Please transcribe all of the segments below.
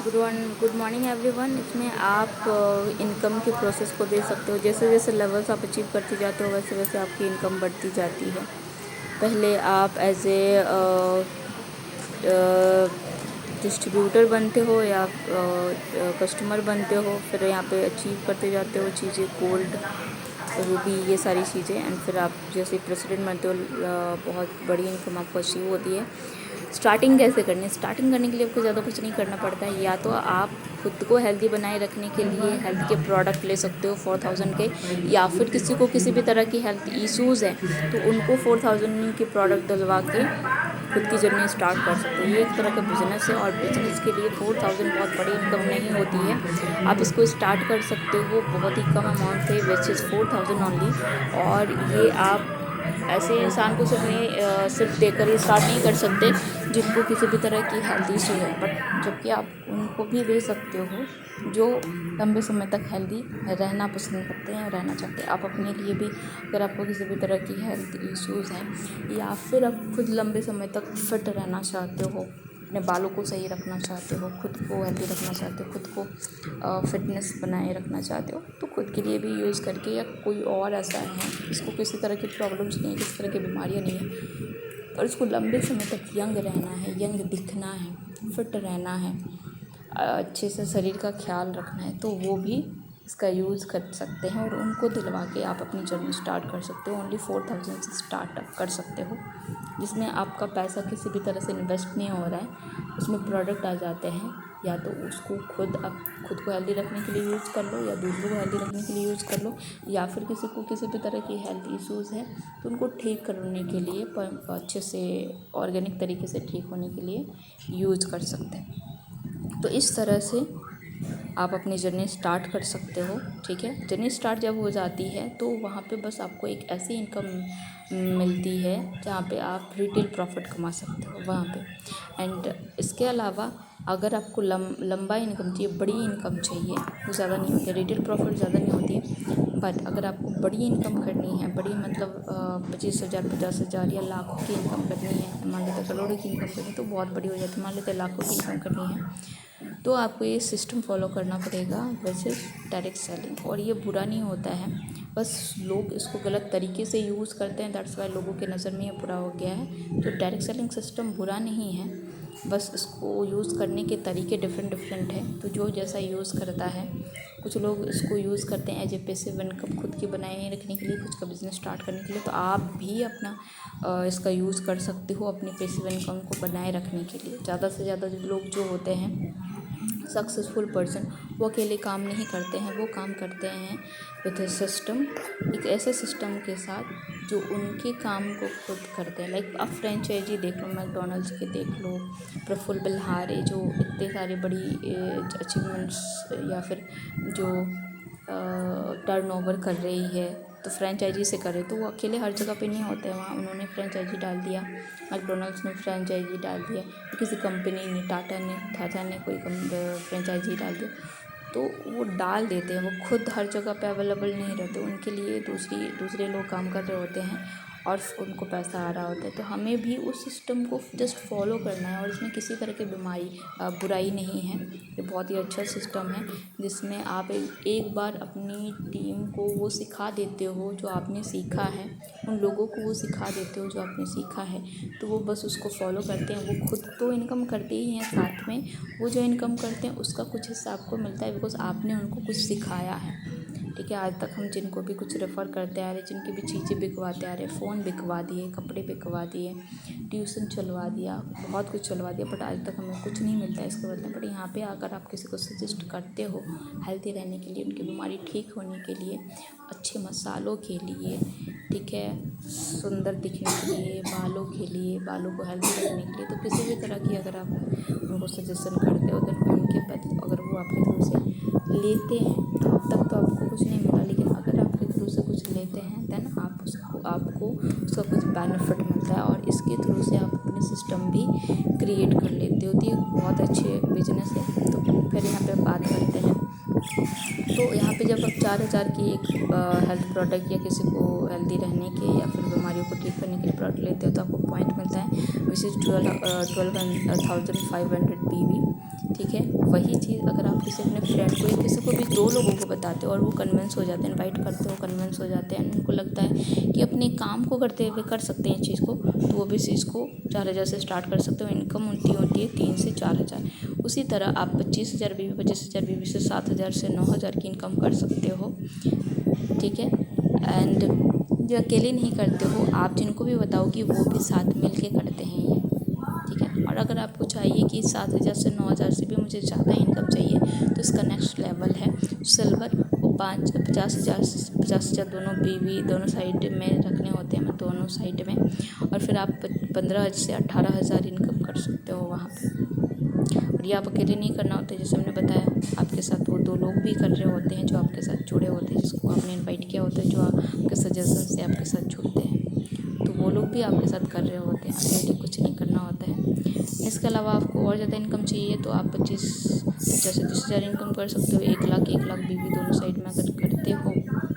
Good morning everyone. इसमें आप income के प्रोसेस को देख सकते हो। जैसे जैसे लेवल्स आप अचीव करते जाते हो वैसे वैसे आपकी इनकम बढ़ती जाती है। पहले आप एज ए डिस्ट्रीब्यूटर बनते हो या कस्टमर बनते हो, फिर यहाँ पे अचीव करते जाते हो चीज़ें, गोल्ड, रूबी, ये सारी चीज़ें। एंड फिर आप जैसे प्रेसिडेंट बनते हो बहुत बड़ी इनकम आपको अचीव होती है। स्टार्टिंग कैसे करनी है? स्टार्टिंग करने के लिए आपको ज़्यादा कुछ नहीं करना पड़ता है। या तो आप खुद को हेल्दी बनाए रखने के लिए हेल्थ के प्रोडक्ट ले सकते हो 4000 के, या फिर किसी को किसी भी तरह की हेल्थ इश्यूज़ है तो उनको 4000 के प्रोडक्ट डलवा के खुद की जर्नी स्टार्ट कर सकते हो। ये एक तरह का बिजनेस है और बिजनेस के लिए 4000 बहुत बड़ी इनकम नहीं होती है। आप इसको स्टार्ट कर सकते हो बहुत ही कम अमाउंट से, विच इज़ 4000 ओनली। और ये आप ऐसे इंसान को सिर्फ देकर ही स्टार्ट नहीं कर सकते जिनको किसी भी तरह की हेल्थ इशू है, बट जबकि आप उनको भी दे सकते हो जो लंबे समय तक हेल्दी रहना पसंद करते हैं, रहना चाहते हैं। आप अपने लिए भी, अगर आपको किसी भी तरह की हेल्थ इश्यूज़ हैं या फिर आप खुद लंबे समय तक फिट रहना चाहते हो, अपने बालों को सही रखना चाहते हो, खुद को हेल्दी रखना चाहते हो, खुद को फिटनेस बनाए रखना चाहते हो, तो खुद के लिए भी यूज़ करके, या कोई और ऐसा है इसको किसी तरह की प्रॉब्लम्स नहीं है, किसी तरह की बीमारियाँ नहीं है, और उसको लंबे समय तक यंग रहना है, यंग दिखना है, फिट रहना है, अच्छे से शरीर का ख्याल रखना है, तो वो भी इसका यूज़ कर सकते हैं और उनको दिलवा के आप अपनी जर्नी स्टार्ट कर सकते हो। ओनली 4000 से स्टार्टअप कर सकते हो, जिसमें आपका पैसा किसी भी तरह से इन्वेस्ट नहीं हो रहा है। उसमें प्रोडक्ट आ जाते हैं, या तो उसको खुद को हेल्दी रखने के लिए यूज़ कर लो, या दूसरों को हेल्दी रखने के लिए यूज़ कर लो, या फिर किसी को किसी भी तरह की हेल्थ इश्यूज़ है तो उनको ठीक करने के लिए, अच्छे से ऑर्गेनिक तरीके से ठीक होने के लिए यूज़ कर सकते हैं। तो इस तरह से आप अपनी जर्नी स्टार्ट कर सकते हो। ठीक है, जर्नी स्टार्ट जब हो जाती है तो वहाँ पे बस आपको एक ऐसी इनकम मिलती है जहाँ पे आप रिटेल प्रॉफिट कमा सकते हो वहाँ पे। एंड इसके अलावा अगर आपको लंबा इनकम चाहिए, बड़ी इनकम चाहिए, वो ज़्यादा नहीं होती है, रिटेल प्रॉफिट ज़्यादा नहीं होती है, बट अगर आपको बड़ी इनकम करनी है, बड़ी मतलब 25,000, 50,000 या लाखों की इनकम करनी है, मान लेते करोड़ों की इनकम करनी है, तो बहुत बड़ी हो जाती है, मान लेते लाखों की इनकम करनी है, तो आपको ये सिस्टम फॉलो करना पड़ेगा, वैसे डायरेक्ट सेलिंग। और ये बुरा नहीं होता है, बस लोग इसको गलत तरीके से यूज़ करते हैं, दैट्स वाई लोगों के नज़र में ये बुरा हो गया है। तो डायरेक्ट सेलिंग सिस्टम बुरा नहीं है, बस इसको यूज़ करने के तरीके डिफरेंट हैं, तो जो जैसा यूज़ करता है। कुछ लोग इसको यूज़ करते हैं एज ए पैसिव इनकम खुद की बनाए रखने के लिए, खुद का बिज़नेस स्टार्ट करने के लिए, तो आप भी अपना इसका यूज़ कर सकते हो अपनी पैसिव इनकम को बनाए रखने के लिए। ज़्यादा से ज़्यादा लोग जो होते हैं सक्सेसफुल पर्सन, वो अकेले काम नहीं करते हैं, वो काम करते हैं विद ए सिस्टम, एक ऐसे सिस्टम के साथ जो उनके काम को खुद करते हैं। लाइक आप फ्रेंचाइजी देख लो, मैकडोनल्ड्स के देख लो, प्रफुल्ल बलिहारी जो इतने सारी बड़ी अचीवमेंट्स या फिर जो टर्नओवर कर रही है, तो फ्रेंचाइजी से करे, तो वो अकेले हर जगह पे नहीं होते हैं। वहाँ उन्होंने फ्रेंचाइजी डाल दिया, मैकडोनल्ड्स ने फ्रेंचाइजी डाल दिया, किसी कंपनी ने, टाटा ने कोई फ्रेंचाइजी डाल दिया, तो वो डाल देते हैं, वो खुद हर जगह पे अवेलेबल नहीं रहते, उनके लिए दूसरे लोग काम कर रहे होते हैं और उनको पैसा आ रहा होता है। तो हमें भी उस सिस्टम को जस्ट फॉलो करना है, और इसमें किसी तरह की बुराई नहीं है। ये बहुत ही अच्छा सिस्टम है जिसमें आप एक बार अपनी टीम को वो सिखा देते हो जो आपने सीखा है, उन लोगों को वो सिखा देते हो जो आपने सीखा है, तो वो बस उसको फॉलो करते हैं। वो खुद तो इनकम करते ही हैं, साथ में वो जो इनकम करते हैं उसका कुछ हिस्सा आपको मिलता है, बिकॉज आपने उनको कुछ सिखाया है। ठीक है, आज तक हम जिनको भी कुछ रेफ़र करते आ रहे, जिनकी भी चीज़ें बिकवाते आ रहे, फ़ोन बिकवा दिए, कपड़े बिकवा दिए, ट्यूशन चलवा दिया, बहुत कुछ चलवा दिया, बट आज तक हमें कुछ नहीं मिलता है इसके बदले। बट यहाँ पे अगर आप किसी को सजेस्ट करते हो हेल्दी रहने के लिए, उनकी बीमारी ठीक होने के लिए, अच्छे मसालों के लिए, ठीक है, सुंदर दिखने के लिए, बालों के लिए, बालों को हेल्दी रखने के लिए, तो किसी भी तरह की अगर आप उनको सजेशन करते हो, तो उनके बदले अगर वो आपके थ्रू से लेते हैं, तो अब तक तो आपको कुछ नहीं मिला, लेकिन अगर आपके थ्रू से कुछ लेते हैं देन आपको उसका कुछ बेनिफिट मिलता है, और इसके थ्रू से आप अपने सिस्टम भी क्रिएट कर लेते हो। तो ये बहुत अच्छे बिजनेस है। तो फिर यहाँ पे बात करते हैं, तो यहाँ पे जब आप 4000 की एक हेल्थ प्रोडक्ट या किसी को हेल्दी रहने के या फिर बीमारियों को ठीक करने के लिए प्रोडक्ट लेते हो, तो आपको पॉइंट मिलता है विच इज़ 12,500 PV, ठीक है। वही चीज़ अगर आप किसी अपने फ्रेंड को या किसी को भी 2 लोगों को बताते हो और वो कन्विंस हो जाते हैं, इनवाइट करते हो, कन्विंस हो जाते हैं, उनको लगता है कि अपने काम को करते हुए कर सकते हैं इस चीज़ को, तो वो भी इस चीज़ को 4,000 से स्टार्ट कर सकते हो। इनकम उनकी होती है 3 से 4,000। उसी तरह आप 25,000 बीवी, 25,000 बीवी से 7,000 से 9,000 की इनकम कर सकते हो, ठीक है। एंड जो अकेले नहीं करते हो, आप जिनको भी बताओ कि वो भी साथ मिल के करते हैं ये, ठीक है। और अगर आपको चाहिए कि 7,000 से 9,000 से भी मुझे ज़्यादा इनकम चाहिए, तो इसका नेक्स्ट लेवल है सिल्वर। वो 50,000 दोनों बीवी दोनों साइड में रखने होते हैं, दोनों साइड में। और फिर आप 15 से 18,000 इनकम कर सकते हो वहाँ पे। और ये आप अकेले नहीं करना होता है, जैसे हमने बताया, आपके साथ वो 2 लोग भी कर रहे होते हैं जो आपके साथ जुड़े होते हैं, जिसको आपने इनवाइट किया होता है, जो आपके सजेशन से आपके साथ जुड़ते हैं, तो वो लोग भी आपके साथ कर रहे होते हैं। अकेले कुछ नहीं करना होता है। इसके अलावा आपको और ज़्यादा इनकम चाहिए तो आप 25 से 30,000 इनकम कर सकते हो। 1 लाख बीवी दोनों साइड में अगर करते हो,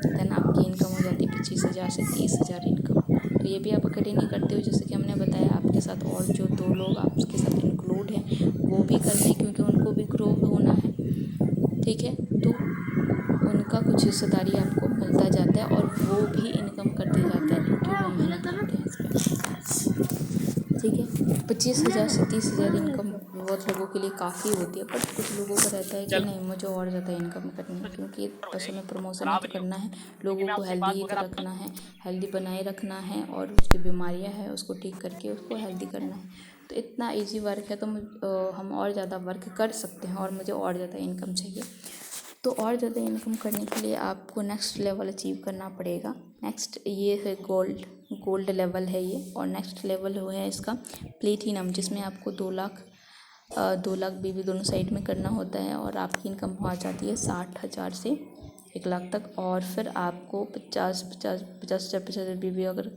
देन आपकी इनकम हो जाती है 25,000 से 30,000 इनकम। तो ये भी आप अकेले नहीं करते हो, जैसे कि हमने बताया, आपके साथ और जो 2 लोग आपके साथ इंक्लूड हैं वो भी करते हैं, क्योंकि उनको भी ग्रो होना है, ठीक है। तो उनका कुछ हिस्सेदारी आपको मिलता जाता है और वो भी इनकम करते जाते हैं, क्योंकि वो मेहनत करते हैं इस पर, ठीक है। 25,000 से 30,000 इनकम बहुत लोगों के लिए काफ़ी होती है, बट कुछ लोगों का रहता है कि नहीं, मुझे और ज़्यादा इनकम करनी है, क्योंकि बस हमें प्रमोशन ही तो करना है, लोगों को हेल्दी ही तो रखना है, हेल्दी बनाए रखना है, और उसकी बीमारियां हैं उसको ठीक करके उसको हेल्दी करना है। तो इतना इजी वर्क है, तो हम और ज़्यादा वर्क कर सकते हैं, और मुझे और ज़्यादा इनकम चाहिए। तो और ज़्यादा इनकम करने के लिए आपको नेक्स्ट लेवल अचीव करना पड़ेगा। नेक्स्ट ये है गोल्ड लेवल है ये, और नेक्स्ट लेवल हो है इसका प्लेटिनम, जिसमें आपको 2 लाख बीवी दोनों साइड में करना होता है, और आपकी इनकम पहुंच जाती है 60,000 से 1 लाख तक। और फिर आपको 50,000 बीवी अगर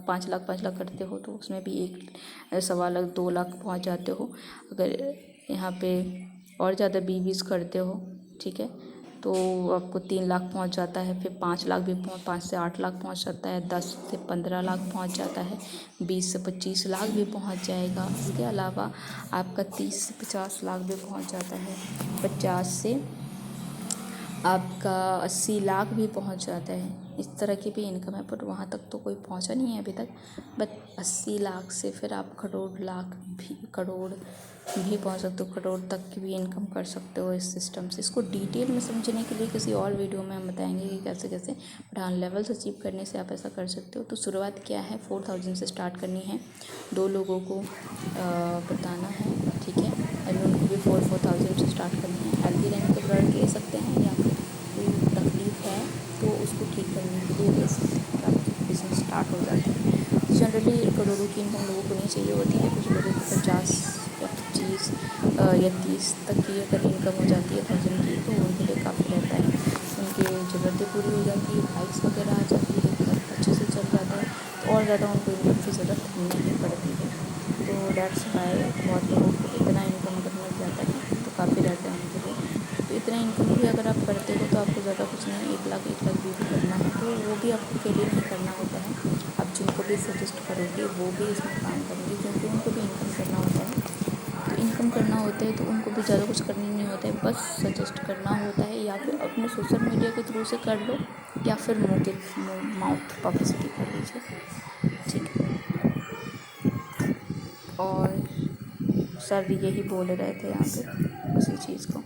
5 लाख करते हो, तो उसमें भी 1.25 लाख 2 लाख पहुँच जाते हो। अगर यहाँ पे और ज़्यादा बीवीज़ करते हो, ठीक है, तो आपको 3 लाख पहुंच जाता है। फिर 5 लाख भी 5 से 8 लाख पहुंच जाता है, 10 से 15 लाख पहुंच जाता है, 20 से 25 लाख भी पहुंच जाएगा। इसके अलावा आपका 30 से 50 लाख भी पहुंच जाता है, 50 से आपका 80 लाख भी पहुंच जाता है। इस तरह की भी इनकम है, पर वहाँ तक तो कोई पहुंचा नहीं है अभी तक। बट 80 लाख से फिर आप करोड़ भी पहुंच सकते हो, करोड़ तक की भी इनकम कर सकते हो इस सिस्टम से। इसको डिटेल में समझने के लिए किसी और वीडियो में हम बताएंगे कि कैसे कैसे, बट हाँ, लेवल्स अचीव करने से आप ऐसा कर सकते हो। तो शुरुआत क्या है, 4,000 से स्टार्ट करनी है, 2 लोगों को बताना है, ठीक है, और उनको भी 4,000 से स्टार्ट करनी है। हेल्दी रहने के ब्लड ले सकते हैं, या फिर कोई तकलीफ है तो उसको ठीक करने के लिए ले सकते हैं, और आपकी बिजनेस स्टार्ट हो जाती है। जनरली करोड़ों की इनकम लोगों को नहीं चाहिए होती है, कुछ लोगों को 50 या 25 या 30 तक की अगर इनकम हो जाती है 1,000 की, तो उनके लिए काफ़ी रहता है, उनकी ज़रूरतें पूरी हो जाती है, बाइक्स वगैरह आ जाती है, घर अच्छे से चल जाता है, तो और ज़्यादा उनको इनकम की ज़रूरत नहीं पड़ती है। तो डेट्स वाई बहुत लोगों को इतना इनकम अगर मिल जाता है तो काफ़ी रहता है उनके लिए। तो इतना इनकम भी अगर आप करते हो तो आपको ज़्यादा कुछ नहीं, 1 लाख भी करना है, तो वो भी आपको अकेले नहीं करना होता है, आप जिनको भी सजेस्ट करोगे वो भी इसमें काम करेंगे, क्योंकि उनको भी इनकम करना होता है। तो इनकम करना होता है तो उनको भी ज़्यादा कुछ करना नहीं होता है, बस सजेस्ट करना होता है, या फिर अपने सोशल मीडिया के थ्रू से कर लो, या फिर माउथ पब्लिसिटी कर लीजिए, ठीक है। और सर भी यही बोल रहे थे यहाँ पे उसी चीज़ को।